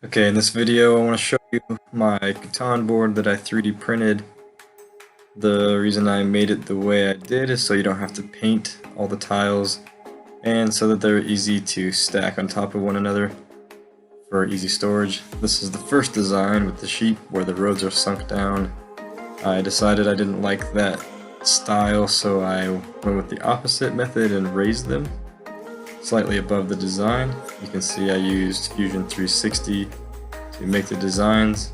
Okay, in this video I want to show you my Catan board that I 3D printed. The reason I made it the way I did is so you don't have to paint all the tiles and so that they're easy to stack on top of one another for easy storage. This is the first design with the sheep where the roads are sunk down. I decided I didn't like that style, so I went with the opposite method and raised them slightly above the design. You can see I used Fusion 360 to make the designs.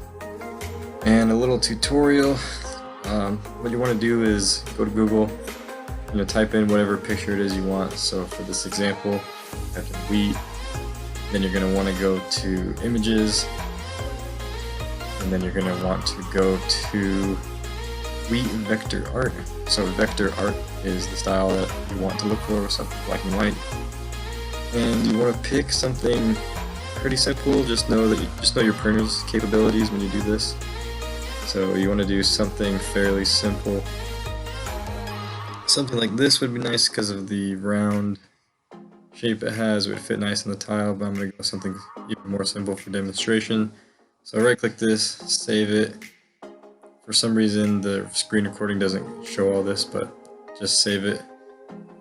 And a little tutorial. What you want to do is go to Google, type in whatever picture it is you want. So for this example, type in wheat. Then you're going to want to go to images, and then you're going to want to go to wheat vector art. So vector art is the style that you want to look for, something black and white. And you want to pick something pretty simple. Just know your printer's capabilities when you do this. So you want to do something fairly simple. Something like this would be nice because of the round shape it has. It would fit nice in the tile, but I'm going to go something even more simple for demonstration. So right click this, save it. For some reason the screen recording doesn't show all this, but just save it.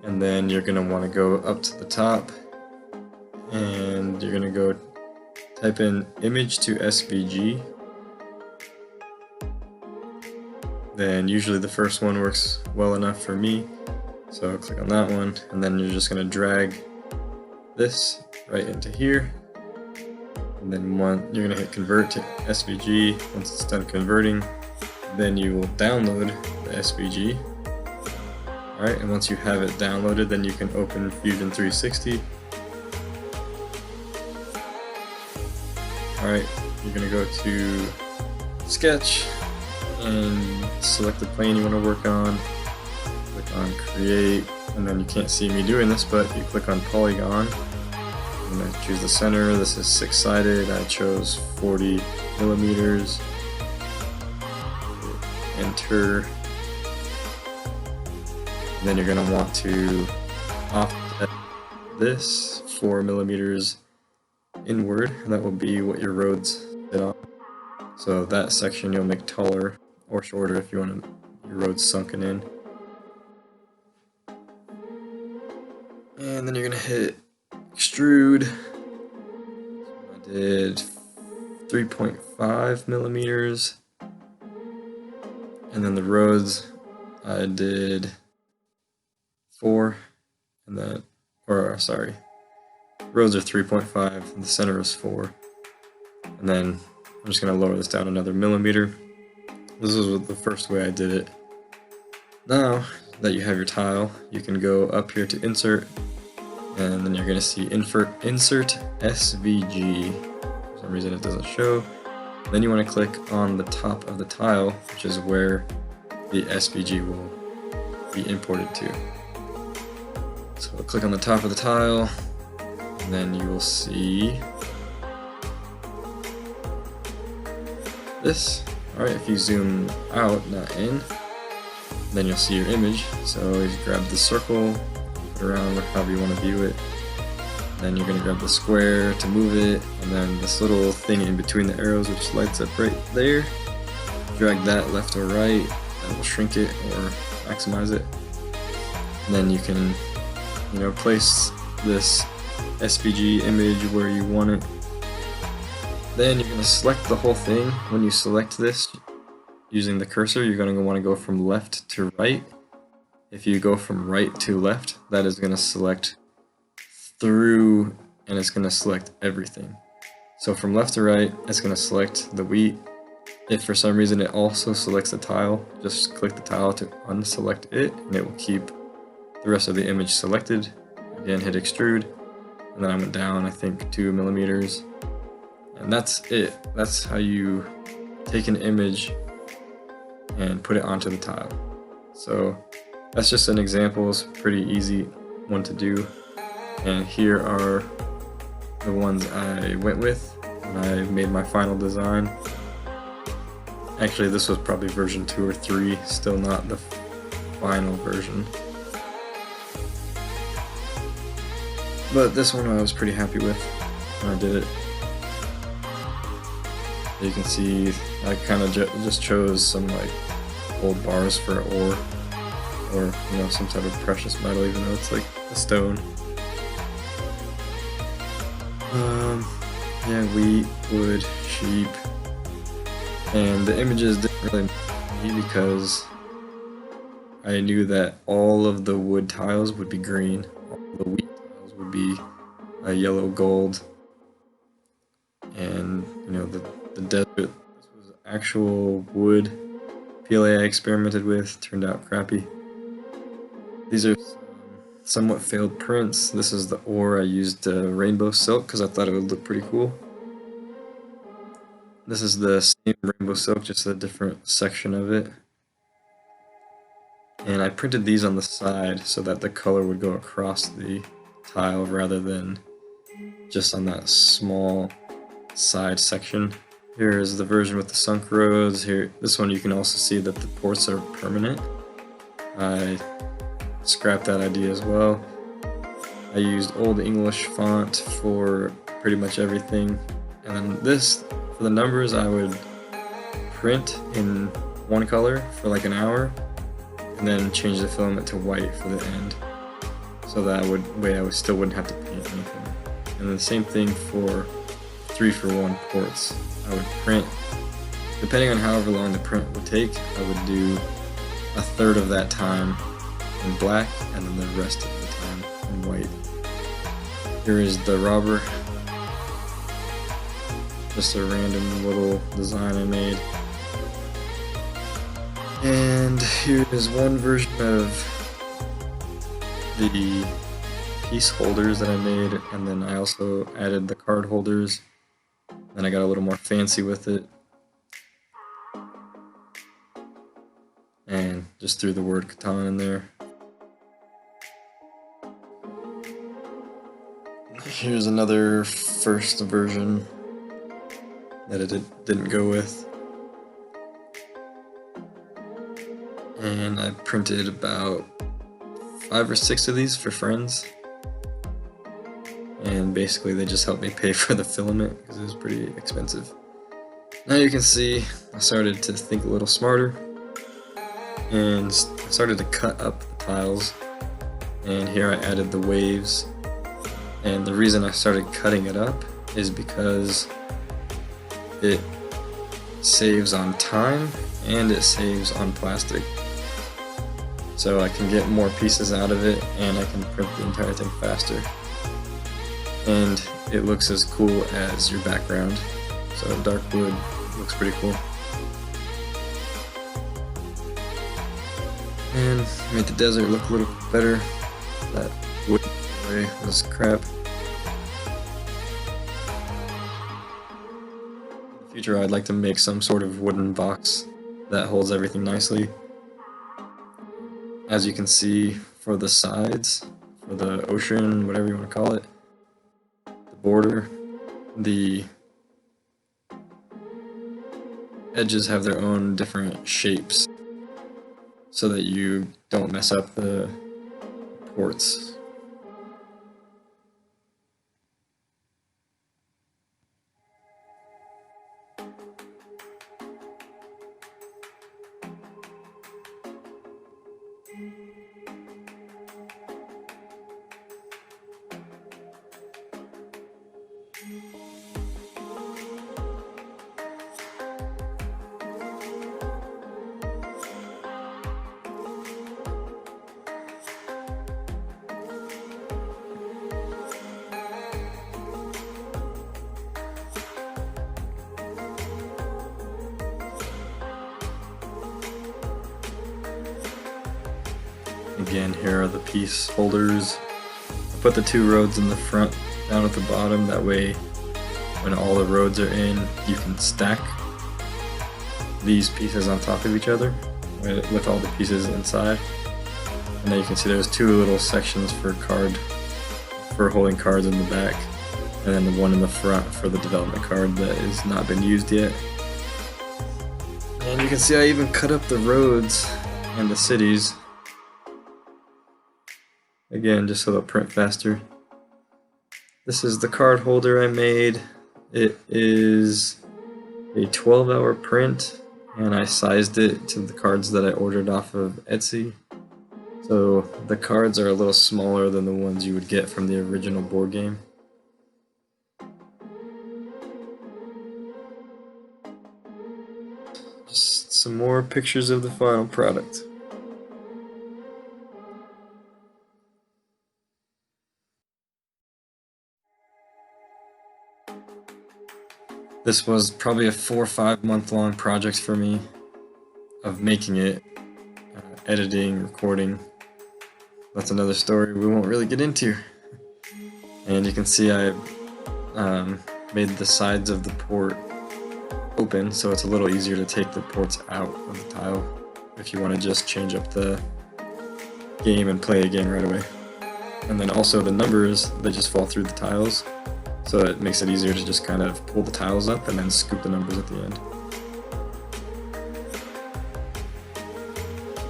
And then you're going to want to go up to the top and you're going to go type in image to SVG. Then usually the first one works well enough for me, so click on that one, and then you're just going to drag this right into here, and then you're going to hit convert to SVG. Once it's done converting, then you will download the SVG. Alright, and once you have it downloaded, then you can open Fusion 360. Alright, you're going to go to Sketch and select the plane you want to work on. Click on Create, and then you can't see me doing this, but you click on Polygon. I'm going to choose the center. This is 6-sided. I chose 40 millimeters. Enter. And then you're going to want to offset this 4 millimeters inward, and that will be what your roads sit on. So that section you'll make taller or shorter if you want your roads sunken in. And then you're going to hit extrude. I did 3.5 millimeters. And then the roads I did 4, and then, roads are 3.5, the center is 4. And then I'm just going to lower this down another millimeter. This is the first way I did it. Now that you have your tile, you can go up here to insert, and then you're going to see insert SVG. For some reason it doesn't show. Then you want to click on the top of the tile, which is where the SVG will be imported to. So click on the top of the tile, and then you will see this. Alright, if you zoom out, not in, then you'll see your image. So you grab the circle, put it around however you want to view it. Then you're going to grab the square to move it, and then this little thing in between the arrows which lights up right there. Drag that left or right, that will shrink it or maximize it. And then you can, place this SVG image where you want it. Then you're going to select the whole thing. When you select this using the cursor, you're going to want to go from left to right. If you go from right to left, that is going to select through, and it's going to select everything. So from left to right, it's going to select the wheat. If for some reason it also selects the tile, just click the tile to unselect it, and it will keep the rest of the image selected. Again, hit extrude, and then I went down, I think 2 millimeters. And that's it. That's how you take an image and put it onto the tile. So that's just an example. It's a pretty easy one to do. And here are the ones I went with when I made my final design. Actually, this was probably version 2 or 3, still not the final version. But this one I was pretty happy with when I did it. You can see I kind of just chose some like gold bars for ore, or you know, some type of precious metal, even though it's like a stone. Yeah, wheat, wood, sheep, and the images didn't really matter to me because I knew that all of the wood tiles would be green, all the wheat tiles would be yellow gold, and you know, the desert, this was actual wood PLA I experimented with, turned out crappy. These are somewhat failed prints. This is the ore. I used rainbow silk because I thought it would look pretty cool. This is the same rainbow silk, just a different section of it. And I printed these on the side so that the color would go across the tile rather than just on that small side section. Here is the version with the sunk roads. Here, this one you can also see that the ports are permanent. I scrapped that idea as well. I used Old English font for pretty much everything. And then this, for the numbers, I would print in one color for like an hour, and then change the filament to white for the end. So that way I still wouldn't have to paint anything. And the same thing for 3-for-1 ports. I would print, depending on however long the print would take, I would do a third of that time in black and then the rest of the time in white. Here is the robber. Just a random little design I made. And here is one version of the piece holders that I made, and then I also added the card holders. Then I got a little more fancy with it. And just threw the word Catan in there. Here's another first version that it didn't go with. And I printed about 5 or 6 of these for friends. And basically they just helped me pay for the filament because it was pretty expensive. Now you can see I started to think a little smarter and I started to cut up the tiles, and here I added the waves. And the reason I started cutting it up is because it saves on time and it saves on plastic. So I can get more pieces out of it and I can print the entire thing faster. And it looks as cool as your background. So dark wood looks pretty cool. And made the desert look a little better. That wood way was crap. In the future I'd like to make some sort of wooden box that holds everything nicely. As you can see, for the sides, for the ocean, whatever you want to call it, the border, the edges have their own different shapes so that you don't mess up the ports. Again, here are the piece holders. I put the 2 roads in the front, down at the bottom, that way when all the roads are in, you can stack these pieces on top of each other with all the pieces inside. And then you can see there's 2 little sections for holding cards in the back, and then the one in the front for the development card that has not been used yet. And you can see I even cut up the roads and the cities. Again, just so they'll print faster. This is the card holder I made. It is a 12-hour print, and I sized it to the cards that I ordered off of Etsy. So the cards are a little smaller than the ones you would get from the original board game. Just some more pictures of the final product. This was probably a 4 or 5 month long project for me of making it, editing, recording. That's another story we won't really get into. And you can see I made the sides of the port open, so it's a little easier to take the ports out of the tile if you want to just change up the game and play a game right away. And then also the numbers, they just fall through the tiles, so it makes it easier to just kind of pull the tiles up and then scoop the numbers at the end.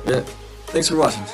Yeah, thanks for watching.